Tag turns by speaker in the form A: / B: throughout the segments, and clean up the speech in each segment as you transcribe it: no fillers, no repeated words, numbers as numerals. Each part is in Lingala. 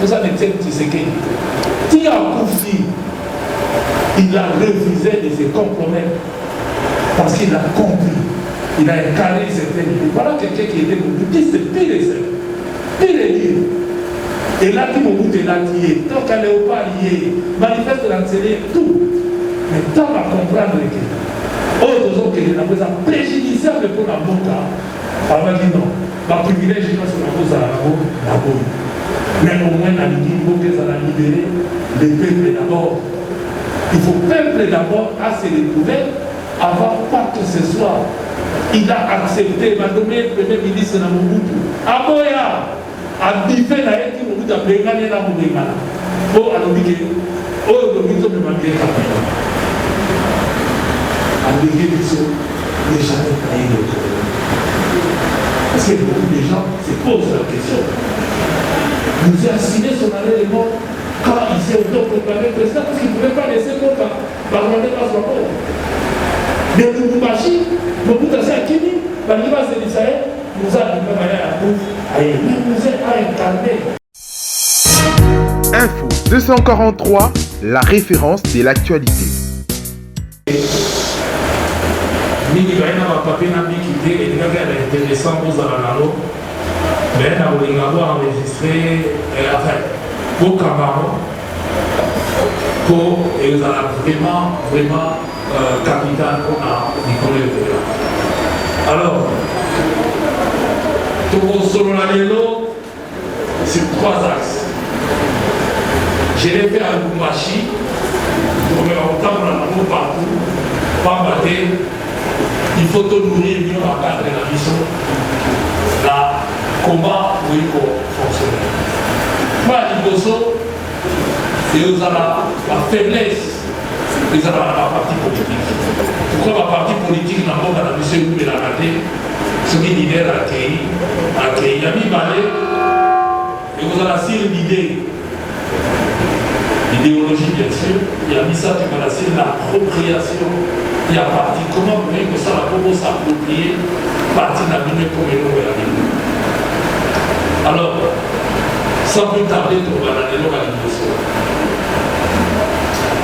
A: Vous avez dit ce qu'il dit. Koufi, il a refusé de se compromettre parce qu'il a compris. Il a incarné certaines idées. Voilà quelqu'un qui était Mobutu, c'est pire et simple. Pire et dur. Et là, qui Mobutu est là, lié. Tant qu'elle n'est pas liée, manifeste l'enseigner tout. Mais tant à comprendre que autres gens qui ont besoin préjudiciable pour la Moka, on va dire non. Ma privilège, je pense que la cause à la boue. Mais au moins, la Ligue, il faut que ça la libérer, le peuple d'abord. Il faut le peuple d'abord à se retrouver avant pas que ce soit. Il a accepté, il m'a donné le premier ministre de Mobutu. Aboya, a biffé la haine qui Mobutu a bégane dans mon bégane. Bon, à l'obligé, oh, le Mobutu me m'a bien capé. À l'obligé, les gens ont payé le problème. Parce que beaucoup de gens se posent la question. Nous a signé son arrêt de mort quand il s'est autoproclamé président parce qu'il ne pouvait pas laisser mon cas. Barnabé pas son mort. Mais Lubumbashi, Mobutu Akini, Baliba Zélisaïe, nous a dit que à la bouffe, mais nous a incarné.
B: Info 243, la référence de l'actualité.
A: Mingi baina mapapi na bikité et il y a intéressant pour Zalanalo. Mais on a enregistré, enfin, pour Camaro, pour et vous avez vraiment capital pour Nicolas Véla. Alors, tout selon la vélo, c'est 3 axes. Je l'ai fait à Lubumbashi, pour me entendre dans partout, pas battre. Il faut tout nourrir mieux en cadre de la mission. Là, comment oui pour fonctionner. Moi, Liboso, et vous avez la faiblesse, vous avez la partie politique. Pourquoi la partie politique n'a pas la mission où elle a raté, ce qui est l'idée accueilli. Il y a mis balai, et vous avez assis l'idée. L'idéologie, bien sûr, il y a mis ça, tu vas assis l'appropriation. Il y a parti, comment vous voyez que ça va comment s'approprier, partie de la vie comme elle la vie. Alors, sans plus tarder, on va aller dans la mission.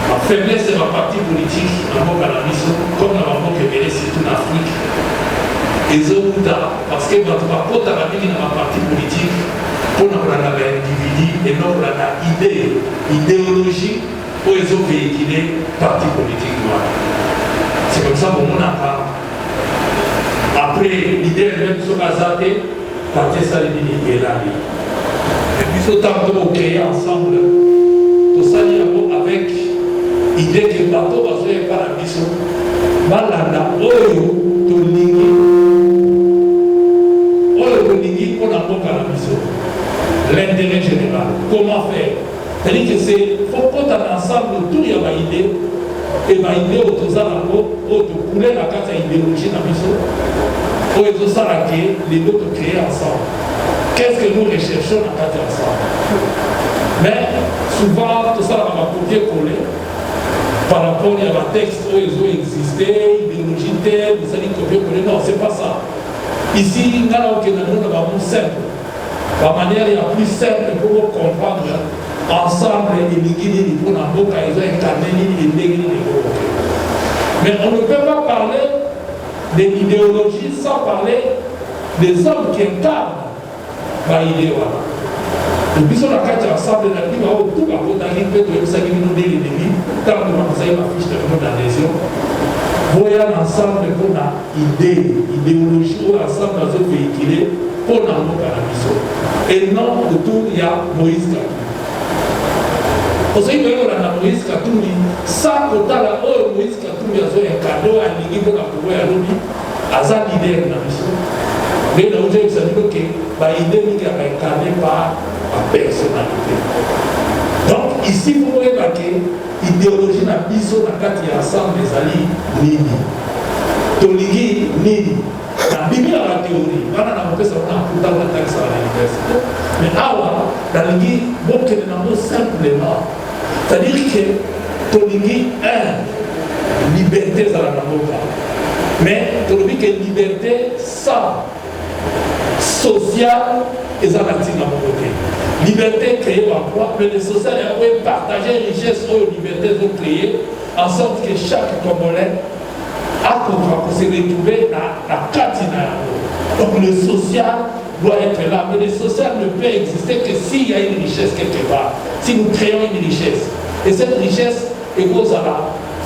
A: La faiblesse de la partie politique, la banque à la mission, comme la banque est menée surtout en Afrique, et parce que votre rapport à la vie dans la partie politique, pour nous avoir un individu et non la idéologie pour les autres véhiculer parti politique. C'est comme ça qu'on a pas. Après, l'idée est même sur la zate, partir ça l'idée est là. Et puis, autant que créer ensemble, tout ça, avec l'idée que le bateau va se faire par la mission. Malanda, Oyo, Tolingui, on a pas la mission. L'intérêt général. Comment faire? C'est-à-dire que c'est, faut qu'on ait ensemble tout, il y a une idée. Et ma idée autour de la couler la carte idéologie dans la mission. Pour les autres, les autres créer ensemble. Qu'est-ce que nous recherchons dans la carte ensemble? Mais souvent, tout ça va copier-coller. Par rapport à un texte où ils ont existé, idéologie telle, vous allez copier-coller. Non, c'est pas ça. Ici, nous avons un simple. La manière la plus simple pour comprendre ensemble les Ligini, pour la boca, ils ont incarné les Ligini. Mais on ne peut pas parler de l'idéologie sans parler des hommes qui incarnent l'idée. Et puis, on a quatre ensemble, la vie va tout à côté d'un peu de ça qui nous dit les ennemis, tant que vous avez ma fiche de monde d'adhésion. Voyons ensemble pour la idéologie, ou ensemble dans un véhiculé, pour la mission. Et non, autour, il y a Moïse Katumbi. Parce qu'il y a Moïse Katumbi, sans côté là, Moïse Katumbi a un cadeau à l'Église pour la pouvoir à l'Obi, à sa idée de la mission. Mais là où j'ai dit que l'idée qui a été incarnée par la personnalité. Donc, ici, vous voyez que l'idéologie n'a pas sur la carte ensemble des alliés Nini. Toligi Nini. La Bible a la théorie. Voilà, on peut savoir que dans le texte à l'université. Mais awa, dans l'Église, beaucoup de nous simplement. C'est-à-dire que Toligi est liberté dans la Namoka. Mais Toligi est liberté sans sociale et ça n'a pas été. Liberté créée par quoi? Mais le social est partager les richesses aux libertés ont créées, en sorte que chaque Congolais a pour se retrouver dans la catina. Donc le social doit être là, mais le social ne peut exister que s'il y a une richesse quelque part, si nous créons une richesse. Et cette richesse est cause à la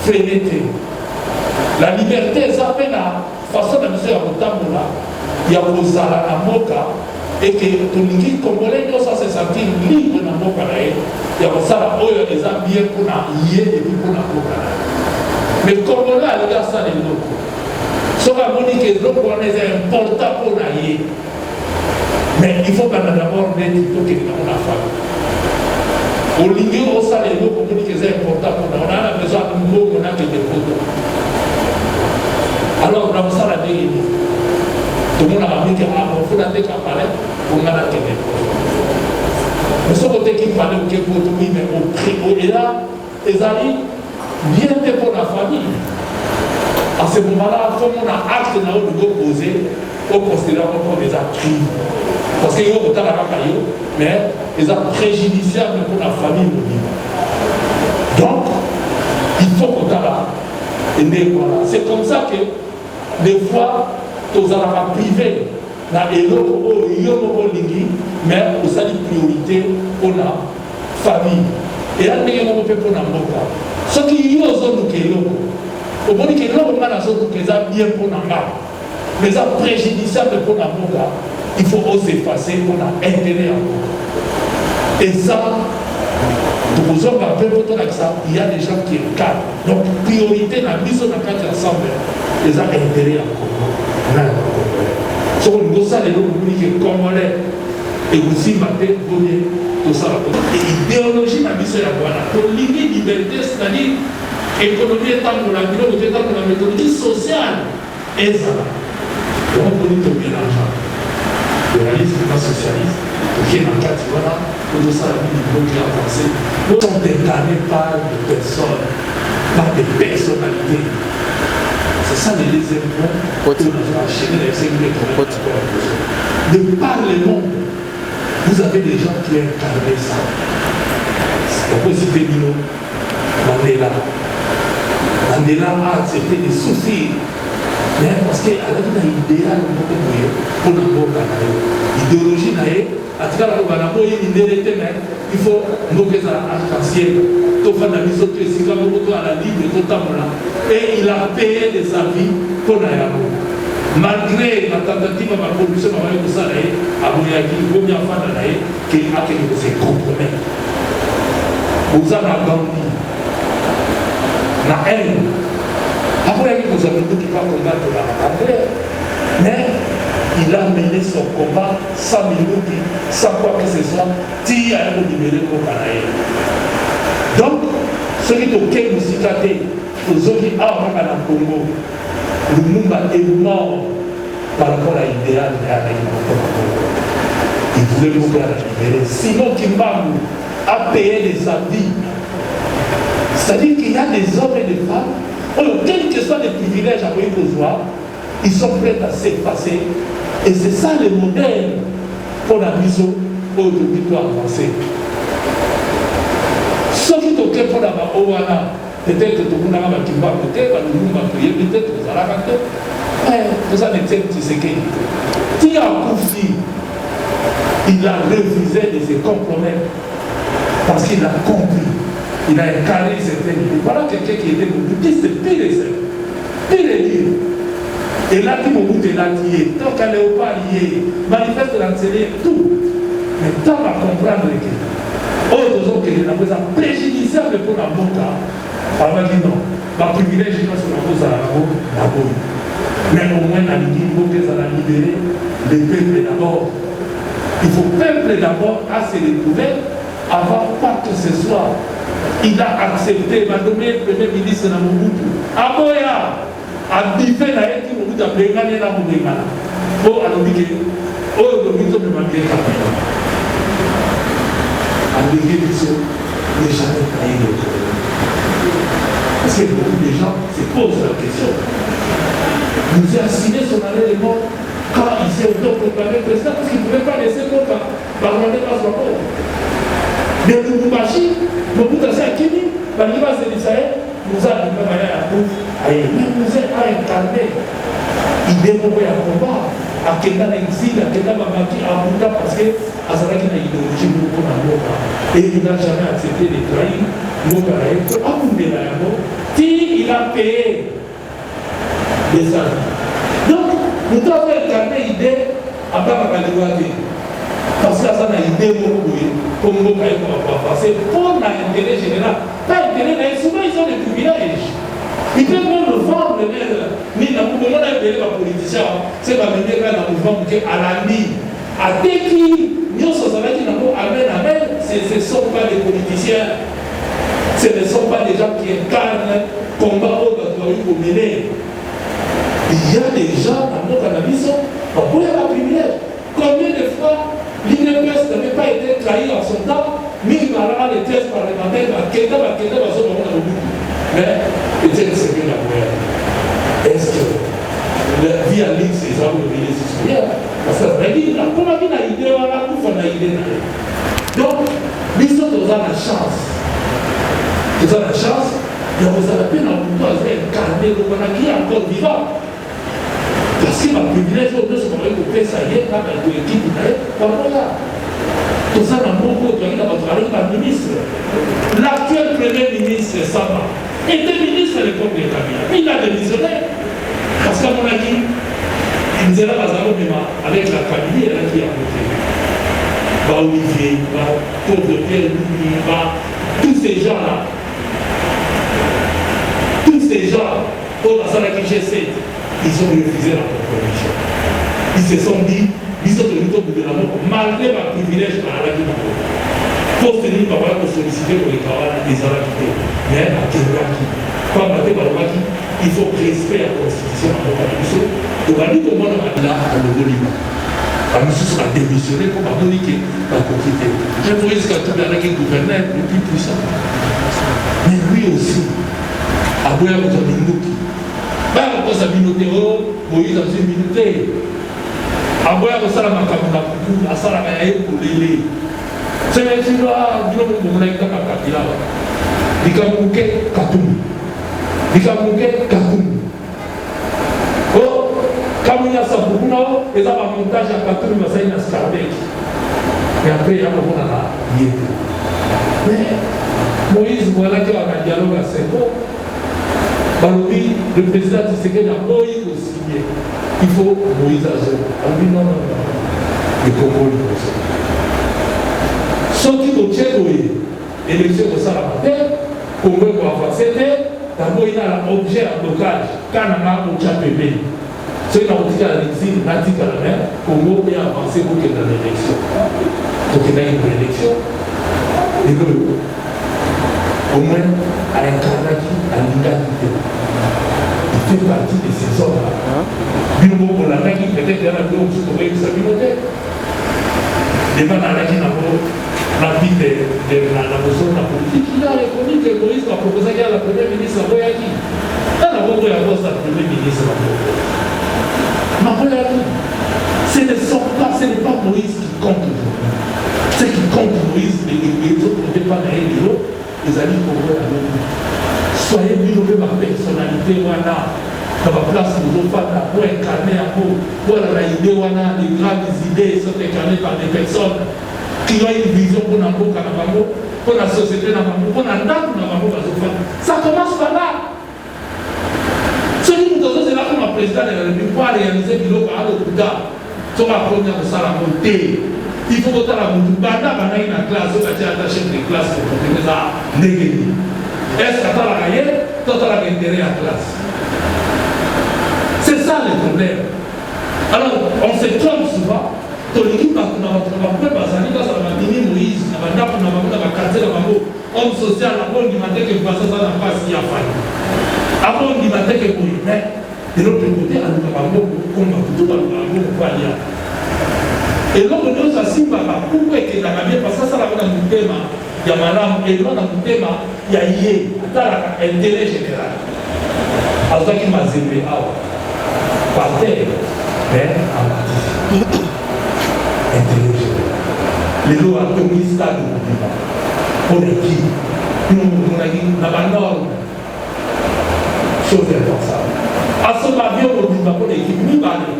A: frénété. La liberté, ça fait la façon de M. Abotamboula, il y a cause à la moka, et que tout le monde congolais doit se sentir libre dans le moka. Il y a cause à la oyo, ils ont bien pour la yé et puis pour la moka. Mais le Congolais, il y a ça les locaux. Ce qu'on a dit que les locaux est important pour la yé. Mais il faut d'abord mettre tout ce qu'on a fait. Au lieu de ça, les locaux ont dit que c'est important pour nous. On a besoin de mots, on a des photos. Alors, on a ça la vérité. Tout le monde a dit que il faut la décapaler, on a la télé. Mais ce côté qui parlait, qui est pour tout, mais au prix, et là, les amis, bien fait pour la famille. À ce moment-là, il faut qu'on a acte dans le niveau posé, au considérant comme des actes. Parce qu'il y a autant de cailloux, mais ils sont préjudiciables pour la famille. Donc, il faut qu'on a là. C'est comme ça que, des fois, tous allons priver dans les locaux, mais vous avez une priorité pour la famille. Et là, nous avons fait pour la moka. Ce qui est aux autres qui est locaux, au moins que l'homme a bien pour la moka, mais c'est préjudiciable pour la moka. Il faut oser effacer pour l'intérêt encore. Et ça, nous avons appelé pour ça, il y a des gens qui encadrent. Donc, priorité dans la mise en place ensemble, ils ont intérêt encore. So, nous avons les gens congolais et aussi matin, tout ça. Et l'idéologie dans la mise en place, pour l'idée liberté, c'est-à-dire économie étant pour la méthodologie sociale, et ça. Donc, on dit que bien l'argent. Le réalisme pas socialiste, qui est dans le cas, tu vois là, pour tout ça, la vie du monde qui a avancé. Nous sommes déclarés par des personnes, par des personnalités. C'est ça les exemples que nous avons enchaîné les exemples de par le monde. Vous avez des gens qui ont incarné ça. On peut citer Nino, Mandela. Mandela a accepté de souffrir. Mais parce qu'elle a dit qu'il y a un idéal pour le monde. L'idéologie, à travers le monde, il faut nous que ça arc-en-ciel. Tout le monde a mis sur le site, à la ligne, et il a payé de sa vie pour l'aéroport. Malgré la tentative de la production de la Salé, à Mouyaki, il faut bien faire qu'il a quelque chose de compromis. Vous avez grandi. La haine. Après, vous avez dit qu'il va combattre la bataille, mais il a mené son combat sans minute, sans quoi que ce soit, il a libéré le Canada. Donc, ceux qui ont été musicatés, aux autres qui ont été dans le Congo, le monde est mort par rapport à l'idéal de la il voulait nous faire libérer. Sinon, Kimbangu a payé des avis. C'est-à-dire qu'il y a des hommes et des femmes. Quels que soient les privilèges à besoin, ils sont prêts à s'effacer. Et c'est ça le modèle pour la mission aujourd'hui pour avancer. Ceux qui ont été pour la Owana, peut-être que tout le monde a dit qu'il va prier, peut-être que vous allez raconter. Mais vous avez dit que c'est qui a Koufi, il a refusé de se compromettre parce qu'il a compris. Il a incarné certaines idées. Voilà quelqu'un qui était bouddhiste, c'est pire et simple. Pire et dur. Et là, qui m'a est là, qui est. Tant qu'elle n'est pas liée, manifeste l'enseigner tout. Mais tant à comprendre que, autres ont qui n'a pas préjudiciable pour la moka, on va dire non. Ma privilège, je pense que la cause à la boue. Mais au moins, la ligne, il faut que ça la libérer, le peuple d'abord. Il faut le peuple d'abord à se retrouver avant pas que ce soit. Il a accepté, il m'a donné le premier ministre de Mobutu. Aboya a biffé la haine qui Mobutu a bégane dans mon bégane. Bon, alors, il dit que, oh, le Mobutu ne m'a bien tapé. À l'église, les gens ont taillé le cœur. Parce que beaucoup de gens se posent la question. Nous a assigné son année de mort. quand il s'est autoproclamé président, parce qu'il ne pouvait pas laisser l'autre parlementaire pas son corps. De Lubumbashi, Mobutu Akini, Baliba Zélisaï, nous a dit que nous a incarné. Il développait un combat. À Kenda l'exil, à Kenda Mamaki, à Bouddha, parce que Azaraki n'a idéologie beaucoup dans l'Oka. Et il n'a jamais accepté de trahir l'Oka. Il a payé des salaires. Donc, nous avons incarné l'idée à Babakaliwate. Parce que ça n'a idée beaucoup, comme l'Oka est passé pour l'intérêt général. Pas intérêt, mais souvent ils ont des privilèges. Ils peuvent même vendre ni na mouvement na belle ba politicien c'est ba mener na mouvement qui à la ligne à dès qui nous sommes avec nous amen amen ce sont pas des politiciens, ce ne sont pas des gens qui incarnent combat au pour mener. Il y a des gens dans notre cannabis pour les privilèges. Combien de fois l'INPS n'avait pas été trahi en son temps, mais il m'a les tests parlementaires à Kenda mais peut-être c'est bien la moyenne. Est-ce que la vie en ligne, c'est ça vous le c'est bien? Parce que ça veut dire, comment il a idée, on a tout fait idée. Donc, nous sommes dans la chance. Nous avons la chance, il y a vous avez peine à vous incarner le monde qui est encore vivant. Parce que ma privilège, on ne se voit pas que ça y est, quand elle est équipe, par là. Tout ça dans mon cours, il y a votre ministre. L'actuel premier ministre, Sama, était ministre à l'époque de Kabila. Il a démissionné. Parce qu'à mon avis, il nous a avec la famille qui a voté. Olivier, Pauvre Pierre Louis, tous ces gens-là. Tous ces gens, au Bazaraki G7, ils ont refusé la proposition. Ils se sont dit, ils ont tenu au gouvernement, malgré ma privilège à la Guinée. Pour tenir pour solliciter pour les camarades des Arabités. Mais à Kérouaki, comme à Kérouaki, il faut respect à la Constitution à l'Organisation. On va dire comment on va là à l'Obolima. À nous sera démissionné pour m'abonner que la quantité. Je vous risque à tout le monde qui gouvernait le plus puissant. Mais lui aussi, à Boya Mouzamindouki, pas encore sa minorité, Moïse a une minorité. À Boya Moussalama Kamuna Poukou, à Sarakaye pour l'élé. C'est un petit peu à Kabila. Dikamuke Katoum. Dikamuke Katoum. Oh, Kamuna Sabouno, et ça va montage à Katoum, ça y est, Skarbek. Et après, il y a un moment là, il est. Mais Moïse, voilà qu'il y a un dialogue à 5 ans. Balobi, le président Tshisekedi a Moïse aussi. Il faut Moïse à zéro. On dit non, non, non. Le Congo, il faut ça. Soki Bochegoye, élection de Salamate, Congo pour avancer, d'abord il a l'objet à blocage, Kanama ou Tchapébé. Ceux qui ont dit à l'exil, n'a dit qu'à la mer, Congo est avancé pour qu'il y ait une élection. Donc il y a une élection. Et que, au moins, à un Kanaki, à l'égalité, il fait partie de ces hommes-là. Binomo pour la Naki, peut-être qu'il y a un peu où vous trouvez sa communauté. Les gens dans la Naki n'ont pas. La vie de la notion de la politique, il a reconnu que Moïse a proposé qu'il y a la première ministre Boyaki. Dans la voie de la poste, la première ministre Boyaki. Ce n'est pas Moïse qui compte. Ce qui compte Moïse, les autres ne peuvent pas gagner les autres, les amis pour voir la même. Soyez mieux ma personnalité, voilà. Dans la place où nous avons pour incarner un peu, pour la idée, voilà, les grandes idées sont incarnées par des personnes qui ont une vision pour la pour la société, pour la date, ça commence par là. Celui qui nous c'est là comme un président de la République pour réaliser le bureau par le Bouddha. Sur la première de ça, la montée. Il faut voter la montée. Banda, il y a une classe, il y a un chef de classe pour continuer à négliger. Est-ce que tu as la gagne, tu as la intérêt à la classe. C'est ça le problème. Alors, on se trompe souvent. Toliki bakuna bazali kasa na mini Moïse na bandapo na bango na quartier na bango homme social na bongi mateke basa na pasi ya fani abongi mateke boyi mais de l'autre côté à nous bango comme tout bango kwa ya et l'autre nous ça simba ba pourquoi que na bien parce que ça la na mutema ya malamu et non na mutema ya yé atala intérêt général azaki mazembe awa par terre mais en partie intérêt général. Les lois autorisent ça de mouvement. On est qui? Nous avons la norme. Chose importante. À ce moment-là, on est qui? Nous allons.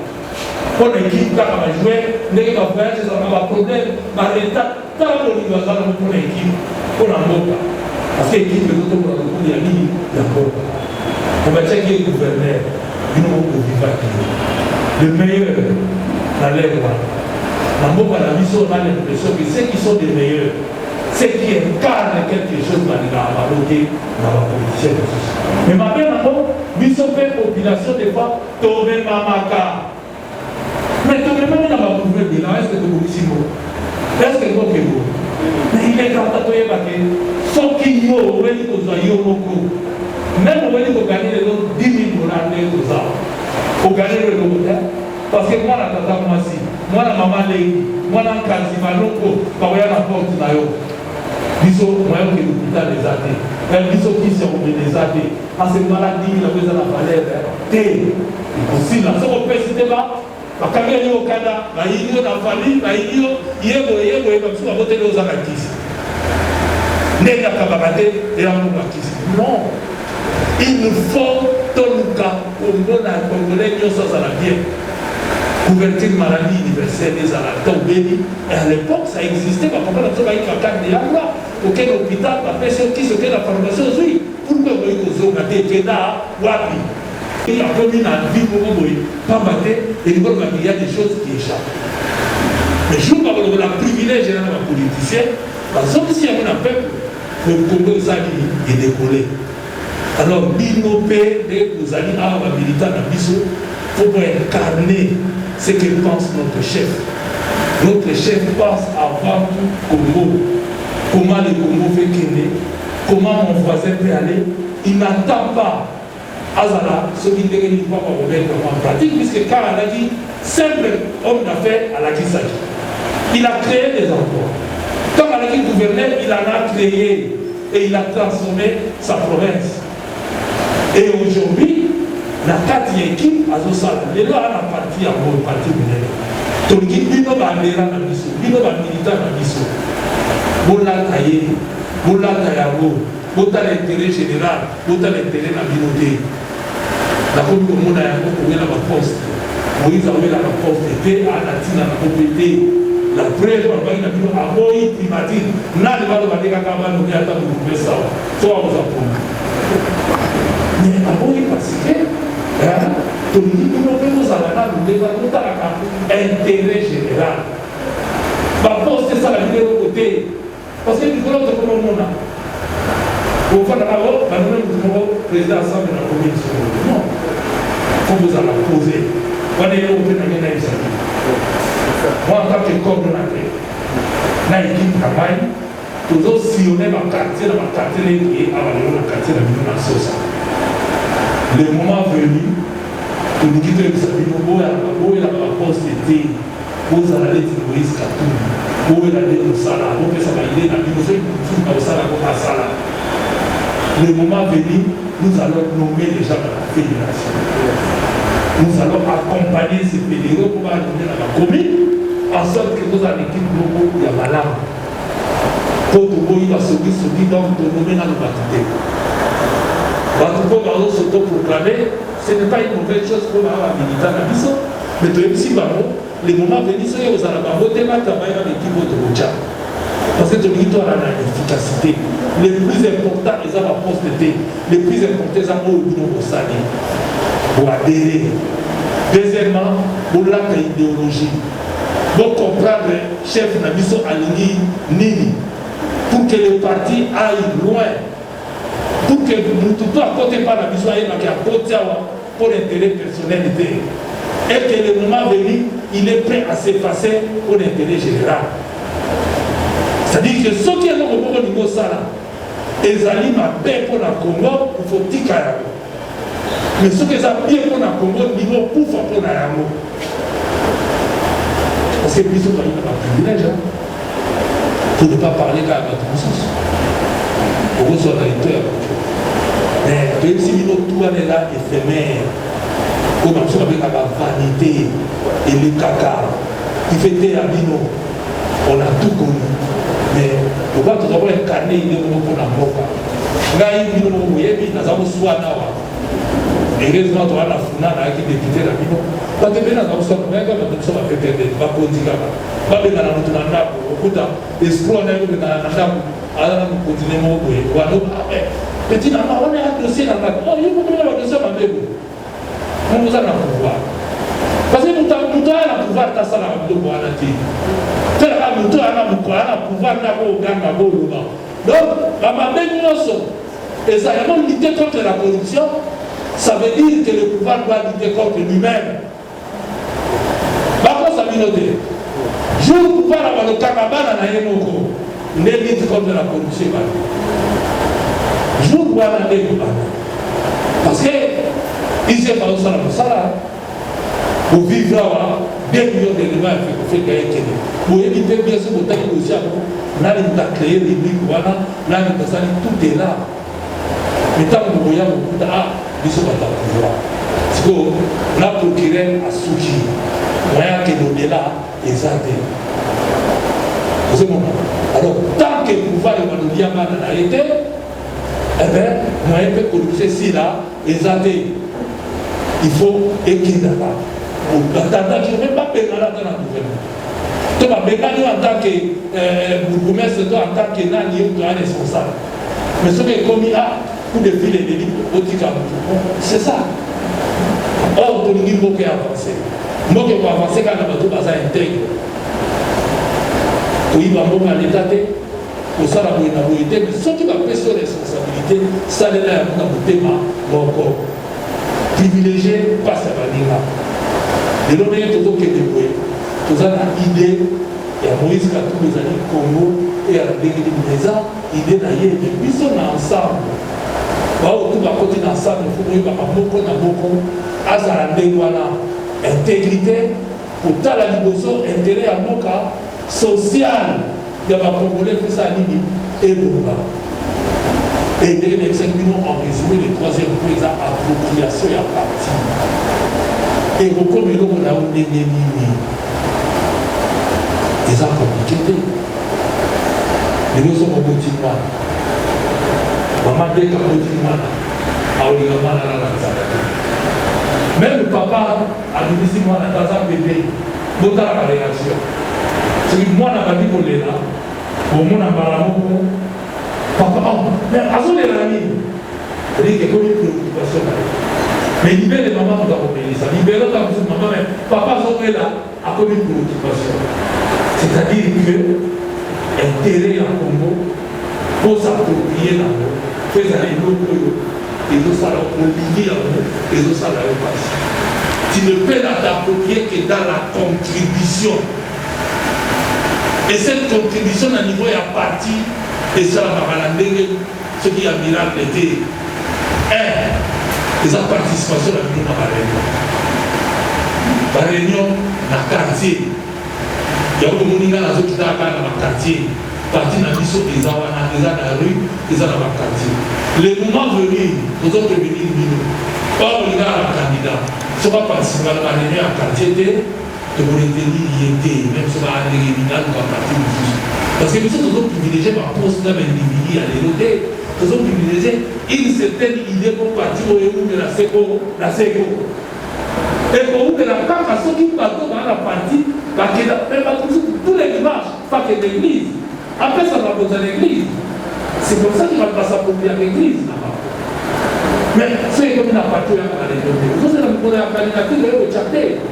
A: On est qui? Quand on va jouer, les gens vont faire, ça va problème. Mais l'État, quand on va faire, on est qui? On a un mot. Parce que l'équipe de l'autre, on a mis d'accord. On va checker le gouverneur. Le meilleur dans l'air. Dans mon mission, on a l'impression que ceux qui sont les meilleurs, ceux qui incarnent quelque chose dans la politique. Mais ma mère, mission fait population des fois, tomber mamaka. Mais tomber mamaka, on va trouver bilan. Est-ce que vous ici? Est-ce que vous avez? Mais il est grand à toi, sauf qu'il y a au même beaucoup. Même au même gagner les autres 10 000 dollars aux ans. Au gagner le local. Parce que moi, la tata, moi, si. Moi, la maman, moi, la quasiment, l'eau, par la porte, là, ils sont moyens que l'hôpital les a dit. Ils sont qui sont les a dit. Parce que maladie, il a besoin de la valeur. Et aussi, là, si on peut citer là, la caméra au Canada, la Idio, la famille, la Idio, comme ça, on va voter aux Anakis. N'est-ce pas et la Moukakis. Non. Il nous faut tout le cas au monde à Congolais, nous sommes à la bien. Couverture maladie universelle des Alatons bénis. Et à l'époque, ça existait, mais pourquoi on a travaillé avec la carte de l'Agua? Auquel hôpital, la personne qui se fait la formation, oui. Pourquoi vous voyez que vous avez été là, wapi? Il a promis dans la vie pour vous, pas mater, et il y a des choses qui échappent. Mais je vois que la privilège est dans la politicien, parce que si il y a un peuple, le Congo est décollé. Alors, l'inopé, dès que vous allez à la militaire dans Bissau, il faut incarner ce que pense notre chef. Notre chef pense avant tout Congo. Comment le Congo fait qu'il comment mon voisin peut aller. Il n'attend pas Azala, ce qui ne dit pas qu'on remettre en pratique, puisque quand on a dit simple homme d'affaires à la Kisaki. Il a créé des emplois. Quand on a dit gouverneur, il en a créé et il a transformé sa province. Et aujourd'hui, la 4e équipe a Zosala. Les lois ont parti à mon parti monnaie. Donc, il y a un militaire dans Bissau. Il y a un militaire dans Bissau. Bola Taye, Bola Tayabo, Bota l'intérêt général, Bota l'intérêt dans la communauté. La communauté a trouvé la poste. Moïse a trouvé la poste. Et à la Tina, la communauté. La preuve, on va dire que la Moïse primatine. N'a pas de dire qu'à nous y a tant de ça. Soit on vous apprend. Mais avant, il parce que tout le monde nous a intérêt général. Ma poste, c'est ça la vidéo de côté. Parce que nous voulons que tout le monde a. Au fond, d'abord, nous président de la commission. Non. Il faut vous en poser. On est au Pénagénèse. Moi, en tant que coordonnateur, dans l'équipe de travail, nous avons sillonné ma quartier, et avaler le quartier de la Sosa. Le moment venu, nous nous quittons où est la poste était, où est la lettre de Moïse Katou, où est la lettre de Salah, où est la lettre de Salah. Le moment venu, nous allons nommer les gens de la fédération. Nous allons accompagner ces fédéraux pour aller dans la commune, en sorte que nous avons l'équipe locale de Malam. Pour que nous ayons celui donc de nommer dans le bâtiment. Pour s'auto-proclamer, ce n'est pas une mauvaise chose pour avoir un militant à Bissau, mais tout aussi, les moments venus, c'est aux Arabes, voter ma travail dans l'équipe de Rocha. Parce que tout le monde a l'efficacité. Les plus importants, ils ont la posteté. Les plus importants, ils ont le salé. Pour adhérer. Deuxièmement, pour l'idéologie. Pour comprendre, chef Nabiso Alini Nini, pour que le parti aille loin. Pour que tout à côté par la vision à côté pour l'intérêt personnel et que le moment venu, il est prêt à s'effacer pour l'intérêt général. C'est-à-dire que ceux qui ont au niveau de ça, ils allaient paix pour la Congo, il faut dire mais ceux qui ont bien pour la Congo, ils vont pour la Congo. Parce que ils ont un privilège pour ne pas parler qu'à notre conscience. Pour vous, on a été mais même si nous tout est là éphémère, Comme on avec la vanité et le caca, qui fait à Bino, on a tout connu. Mais pourquoi tu dois incarner il est pour la boca? Là, il y a une moyenne, nous avons soit là. Heureusement, tu as la founa qui député la Bino. Parce que bien, nous sommes là, nous sommes à faire des bacondigas. Pas bien dans notre nanda, au bout d'un escroc, on a eu un nanda, alors nous continuons au bout. Petit nana, on est un dossier dans la. Oh, il faut que nous avons un dossier dans la. On nous a le pouvoir. Parce que nous avons le pouvoir de ça, nous avons le pouvoir de donc, la et ça a lutter contre la corruption, ça veut dire que le pouvoir doit lutter contre lui-même. Par contre, ça veut dire je le pouvoir avoir le carabana na yenoko, ne lutte contre la corruption. Je le pouvoir na yenoko. Parce que il s'est pas au salaire pour ça. Pour vivre là, 2 millions d'éléments il faut gagner. Pour éviter bien sûr que vous avez aussi là, il a créé les briques, voilà, là, il a tout est là. Mais tant que vous voyez, vous avez dit ce que vous avez. Parce que la procureur a souci. Moyen que l'au-delà est zadé. Vous avez alors, tant que le pouvoir de Diamant a été, eh bien, moyen que corruption ici là est zadé. Il faut équilibrer là. Je ne vais pas payer dans la gouvernement. Tu vas payer en tant que bourgmestre, en tant que nani, tu es responsable. Mais ce qui est commis là, pour défiler les livres, c'est ça. Or, pour nous, il faut avancer. Il faut avancer quand on va intègre. Pour y avoir l'état, pour ça, la mobilité, mais ce qui va payer sur responsabilité, ça est là, dans le thème, encore. Privilégié, pas ça va dire là. Et l'on est tout autre que des bruits. Tout ça, l'idée, il y a Moïse qui a tous les années Congo et à la déguisée l'idée d'ailleurs, et puis ils sont ensemble. Tout va continuer ensemble, il faut que nous ayons beaucoup, à sa intégrité, pour ta la liboso, intérêt à mon cas, social, il y a un Congolais qui s'est animé, et Bourba. Et les 5 millions en résumé, le troisième point, c'est appropriation et à partir. Et comme nous avons des ennemis, ils ont compliqué. Mais nous sommes au quotidien. Maman dit qu'au quotidien, même le papa a dit si moi, dans un bébé, nous avons la réaction. C'est que moi, je n'ai pas dit qu'on est là. Pour moi, je n'ai pas dit papa, mais à son ami, il y a comme une préoccupation. Mais libérer les mamans, vous avez obéi ça. Libérer la maman, mais papa, vous êtes là, à comme une préoccupation. C'est-à-dire que l'intérêt en Congo, pour s'approprier dans l'eau, faire aller l'eau, et tout ça, pour lier en eau, et tout ça, là, tu ne peux t'approprier que dans la contribution. Et cette contribution, à niveau, est à partir, et ça, ce qui a miracle était les participation à la réunion dans le quartier. Il y a beaucoup de gens qui sont dans le quartier. Parti dans la rue, ils sont dans le quartier. Le moment venu, nous autres venir, pas les gars à candidat. Si on va participer à la réunion à quartier, de mon était, même si on va aller à la partie du. Parce que nous sommes privilégiés par poste d'un individu à l'éloté. Nous sommes privilégiés une certaine idée pour partir au héros de la SECO. Et pour vous, la part à ceux qui partent dans la partie, tous les dimanches, pas que l'église. Après, ça va poser à l'église. C'est pour ça qu'il va pas s'approprier à l'église. Mais c'est comme une partie à l'église. Vous avez la candidature de Tchaté.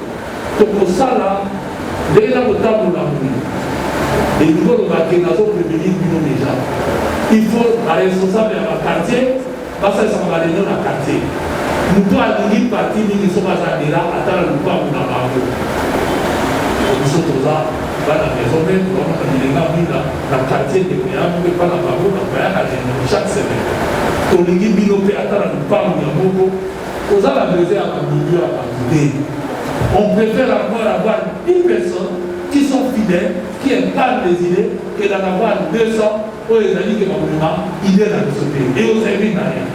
A: Donc pour ça, là, dès la table de la rue, les niveaux de la Kénazo prévenir déjà. Il faut la responsable de la quartier, parce que ça va aller dans le quartier. Nous devons aller une partie, nous ne sommes pas allés là, attendre le pas où nous avons. Nous sommes là, dans la maison, nous avons dit dans le quartier de Kénazo, nous ne pouvons pas la barreau, nous avons chaque semaine. Pour les guides, nous devons attendre le pas où nous avons. Nous avons besoin d'un milieu à partir. On préfère avoir une personne qui sont fidèles, qui incarnent les idées, que d'en avoir 200 pour les amis qui vont vraiment idées dans le société. Et aux amis, rien.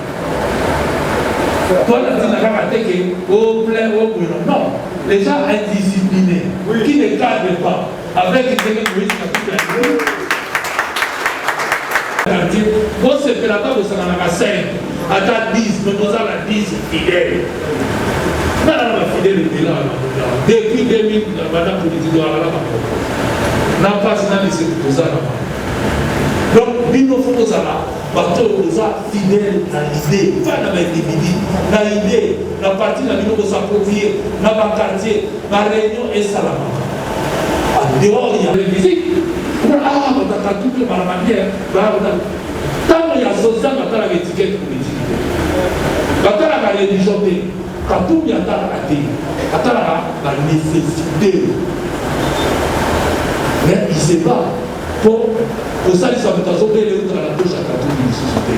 A: Toi, tu n'as pas attaqué au plein, au boulot. Non. Les gens indisciplinés, qui ne cadrent pas, avec une technologie bon, c'est que là-bas, vous savez, on a 5, à 10, mais nous avons 10 fidèles. Non, fidèle est là. Depuis 2000, madame politique, on n'a pas de pour ça. Donc, il nous faut ça là. Parce que nous sommes fidèles dans l'idée, pas dans l'individu, dans l'idée, dans la partie dans laquelle nous s'approprier, dans le quartier, dans la réunion et ça là. En dehors, il y a les visites. Ah, on a tout fait par la manière. Tant qu'il y a social, on a l'étiquette politique. Quand on a la religion, quand tout y a la nécessité. Mais il ne sait pas. Pour ça, ils sont en train de faire la gauche à la société.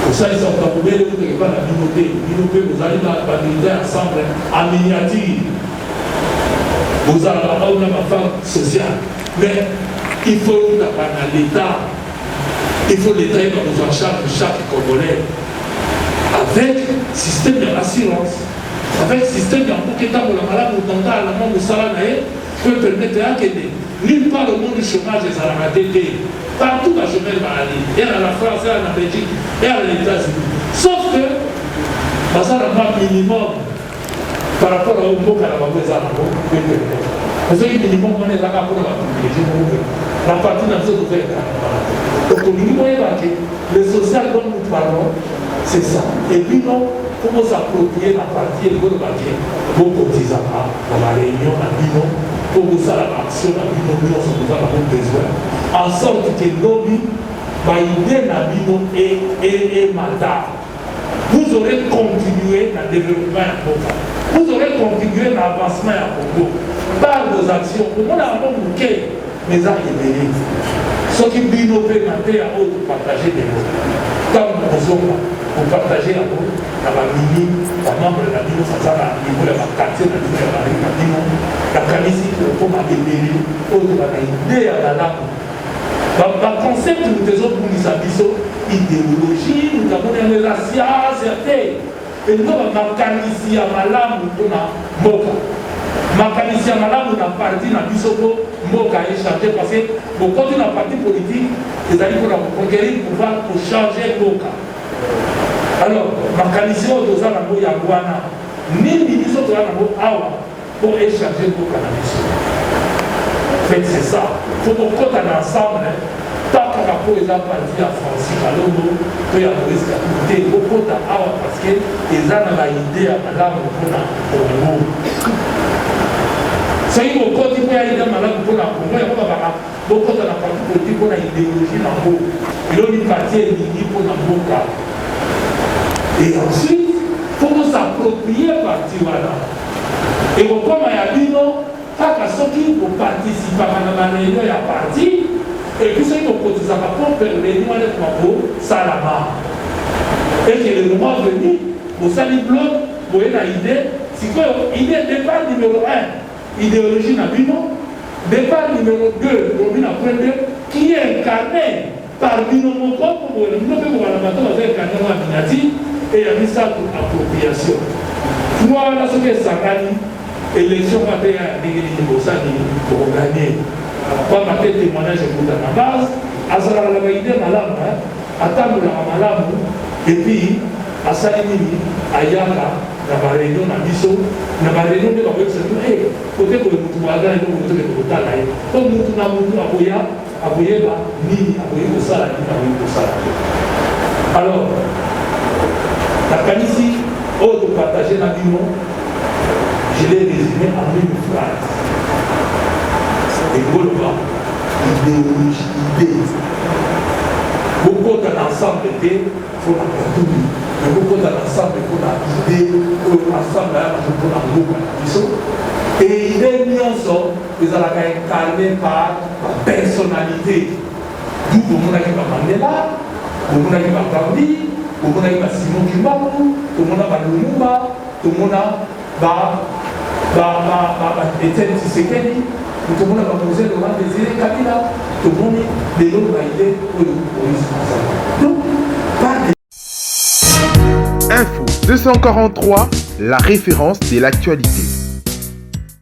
A: Pour ça, ils sont en train de faire la minorité. Vous allez dans la minorité ensemble en miniature. Vous allez avoir une femme sociale. Mais il faut l'État. Il faut l'État qui nous en charge de chaque Congolais. Avec système d'assurance, avec système d'enquête pour la malade, pour tenter à la mort de salarié, peut permettre à qu'aider. Nulle part au monde du chômage des Aramadés, partout dans le chômage maladie, et à la France, et à la Belgique, et à les États-Unis. Sauf que, ça n'a pas minimum par rapport au mot qu'à la maison, parce que minimum, on est là pour la privilégier. La partie dans ce que vous faites. Donc, au minimum, le social dont nous parlons, c'est ça. Et puis, non, comment s'approprier la partie et le papier pour cotiser dans la réunion, dans le bilan, pour que ça, l'action, dans le bilan, nous avons besoin. En sorte que l'ONU va aider dans le bilan et mandat. Vous aurez continué dans le développement à Congo. Vous aurez continué dans l'avancement à Congo. Par vos actions, pour moi, on a un bouquet, mais ça, il est ce qui bino peut monter à haut pour partager des mots. Comme nous sommes pour partager la route, dans la mini, la membre de la mini, ça va au niveau de la quartier, de la mini, la canisi, pour m'aider, autre va aider à la lame. Le concept que nous faisons pour les habitants, idéologie, nous avons une la science, et nous avons ma canisi à ma lame pour la moka. makanisi ya malamu na parti na biso po mboka échanger parce que beaucoup de la partie politique ezali pour conquérir pouvoir pour changer mboka. Alors makanisi oyo toza nango ya wana nini biso toza nango awa pour échanger mboka na biso. En fait c'est ça, faut kokota na ensemble tant kaka po eza parti ya Francis Kalongo to ya Moïse Katumbi kokota awa parce que eza na ba idée ya malamu mpona Congo. C'est une côté qui a été malade pour la Congo, il y a beaucoup de la partie politique pour l'idéologie dans le monde. Il y a une partie éligible pour la Boka. Et ensuite, il faut s'approprier partie voilà. Et comme il y a dit non, pas qu'à ceux qui vont participer à la réunion, il y a parti. Et puis ceux qui vont cotiser à pour faire réunion avec Mabo, ça là-bas. Et que le moment venu, vous savez, bloc, vous avez une idée, c'est que l'idée n'est pas numéro 1. Idéologie Nabino, départ numéro 2, Robin après 2, qui est incarné par Bino Moko, pour le monde de la bataille avec un nom Aminati, et il a mis ça pour appropriation. Moi, là, ce qui est Sakani, élection matin à l'Église pour gagner. Pas ma tête témoignage pour la base, Azara la idée malade, attendre la malade, et puis, à Salimini, à Yaka, na réunion na biso na réunion de la website côté que nous avons nous de kotala ye comme nous na mutu aboya aboyeba nini aboye ko sala ni aboye ko sala. Alors la kanisi autre partager na bino je l'ai résumé en une phrase et Golba idéologie idée beaucoup d'ensemble était pour la culture. Beaucoup d'ensemble pour la idée, ensemble pour la groupe. Et l'idée nyonso, ils ont incarné par la personnalité. D'où vous avez Mandela, vous avez Gandhi, vous avez Simon Kimbaku, tout le monde a Lumumba, tout le monde a Etienne Tshisekedi, tout le monde a posé le roi Désiré Kabila, tout le monde a des autres idées pour le police. Donc, pas de
B: info, 243, la référence de l'actualité.